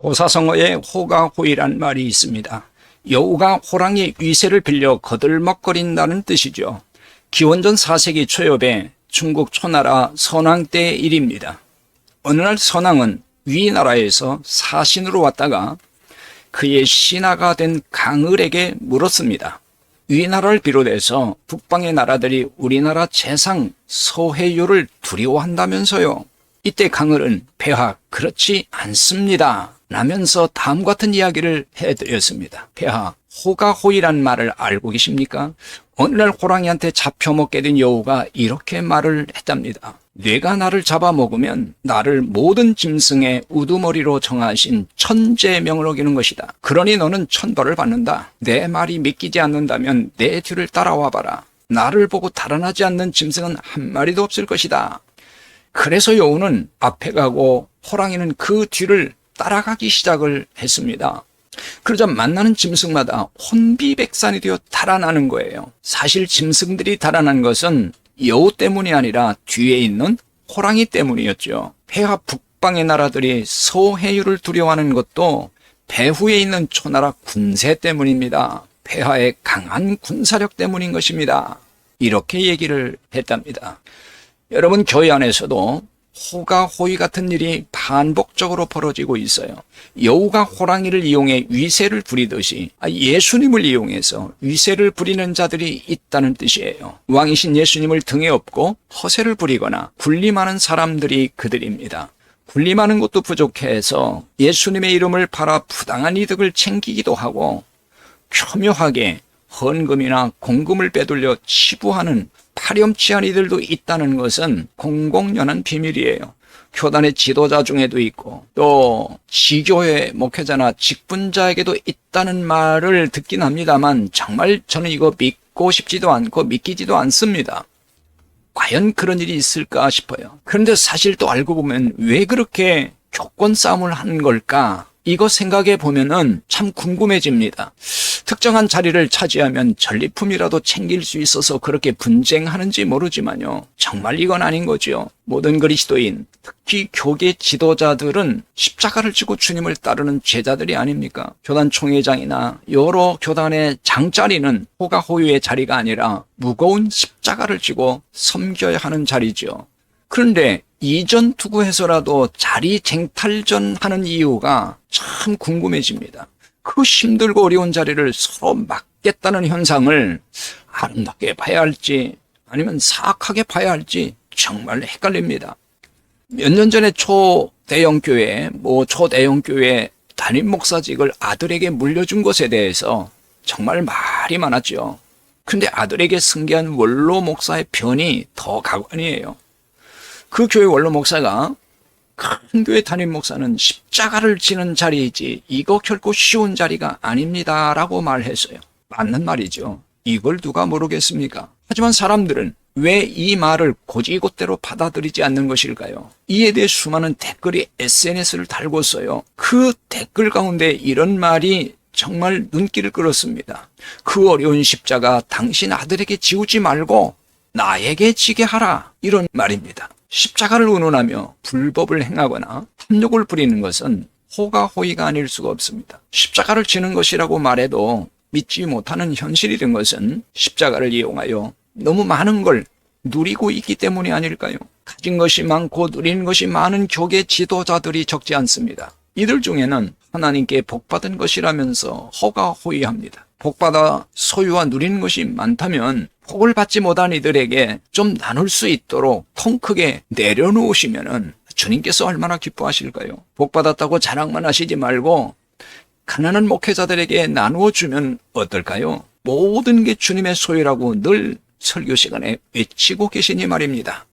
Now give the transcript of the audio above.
고사성어에 호가호이란 말이 있습니다. 여우가 호랑이의 위세를 빌려 거들먹거린다는 뜻이죠. 기원전 4세기 초엽에 중국 초나라 선왕 때의 일입니다. 어느 날 선왕은 위나라에서 사신으로 왔다가 그의 신하가 된 강을에게 물었습니다. 위나라를 비롯해서 북방의 나라들이 우리나라 재상 서해유를 두려워한다면서요. 이때 강을은 폐하 그렇지 않습니다 라면서 다음 같은 이야기를 해드렸습니다. 폐하, 호가호이란 말을 알고 계십니까? 어느 날 호랑이한테 잡혀먹게 된 여우가 이렇게 말을 했답니다. 뇌가 나를 잡아먹으면 나를 모든 짐승의 우두머리로 정하신 천재명을 어기는 것이다. 그러니 너는 천벌을 받는다. 내 말이 믿기지 않는다면 내 뒤를 따라와 봐라. 나를 보고 달아나지 않는 짐승은 한 마리도 없을 것이다. 그래서 여우는 앞에 가고 호랑이는 그 뒤를 따라가기 시작을 했습니다. 그러자 만나는 짐승마다 혼비백산이 되어 달아나는 거예요. 사실 짐승들이 달아난 것은 여우 때문이 아니라 뒤에 있는 호랑이 때문이었죠. 폐하 북방의 나라들이 서해유를 두려워하는 것도 배후에 있는 초나라 군세 때문입니다. 폐하의 강한 군사력 때문인 것입니다. 이렇게 얘기를 했답니다. 여러분, 교회 안에서도 호가호이 같은 일이 반복적으로 벌어지고 있어요. 여우가 호랑이를 이용해 위세를 부리듯이 예수님을 이용해서 위세를 부리는 자들이 있다는 뜻이에요. 왕이신 예수님을 등에 업고 허세를 부리거나 군림하는 사람들이 그들입니다. 군림하는 것도 부족해서 예수님의 이름을 팔아 부당한 이득을 챙기기도 하고 교묘하게 헌금이나 공금을 빼돌려 치부하는 파렴치한 이들도 있다는 것은 공공연한 비밀이에요. 교단의 지도자 중에도 있고 또 지교회 목회자나 직분자에게도 있다는 말을 듣긴 합니다만 정말 저는 이거 믿고 싶지도 않고 믿기지도 않습니다. 과연 그런 일이 있을까 싶어요. 그런데 사실 또 알고 보면 왜 그렇게 교권 싸움을 하는 걸까? 이거 생각해 보면은 참 궁금해집니다. 특정한 자리를 차지하면 전리품이라도 챙길 수 있어서 그렇게 분쟁하는지 모르지만요. 정말 이건 아닌 거죠. 모든 그리스도인, 특히 교계 지도자들은 십자가를 지고 주님을 따르는 제자들이 아닙니까? 교단 총회장이나 여러 교단의 장자리는 호가호유의 자리가 아니라 무거운 십자가를 지고 섬겨야 하는 자리죠. 그런데 이전 투구해서라도 자리 쟁탈전 하는 이유가 참 궁금해집니다. 그 힘들고 어려운 자리를 서로 맡겠다는 현상을 아름답게 봐야 할지 아니면 사악하게 봐야 할지 정말 헷갈립니다. 몇 년 전에 초대형 교회 담임 목사직을 아들에게 물려준 것에 대해서 정말 말이 많았죠. 그런데 아들에게 승계한 원로 목사의 변이 더 가관이에요. 그 교회 원로 목사가 큰 교회 담임 목사는 십자가를 지는 자리이지 이거 결코 쉬운 자리가 아닙니다 라고 말했어요. 맞는 말이죠. 이걸 누가 모르겠습니까? 하지만 사람들은 왜 이 말을 곧이곧대로 받아들이지 않는 것일까요? 이에 대해 수많은 댓글이 SNS를 달궜어요. 그 댓글 가운데 이런 말이 정말 눈길을 끌었습니다. 그 어려운 십자가 당신 아들에게 지우지 말고 나에게 지게 하라, 이런 말입니다. 십자가를 운운하며 불법을 행하거나 탐욕을 부리는 것은 호가호이가 아닐 수가 없습니다. 십자가를 지는 것이라고 말해도 믿지 못하는 현실이 된 것은 십자가를 이용하여 너무 많은 걸 누리고 있기 때문이 아닐까요? 가진 것이 많고 누리는 것이 많은 교계 지도자들이 적지 않습니다. 이들 중에는 하나님께 복받은 것이라면서 호가호이합니다. 복받아 소유와 누리는 것이 많다면 복을 받지 못한 이들에게 좀 나눌 수 있도록 통 크게 내려놓으시면은 주님께서 얼마나 기뻐하실까요? 복받았다고 자랑만 하시지 말고 가난한 목회자들에게 나누어 주면 어떨까요? 모든 게 주님의 소유라고 늘 설교 시간에 외치고 계시니 말입니다.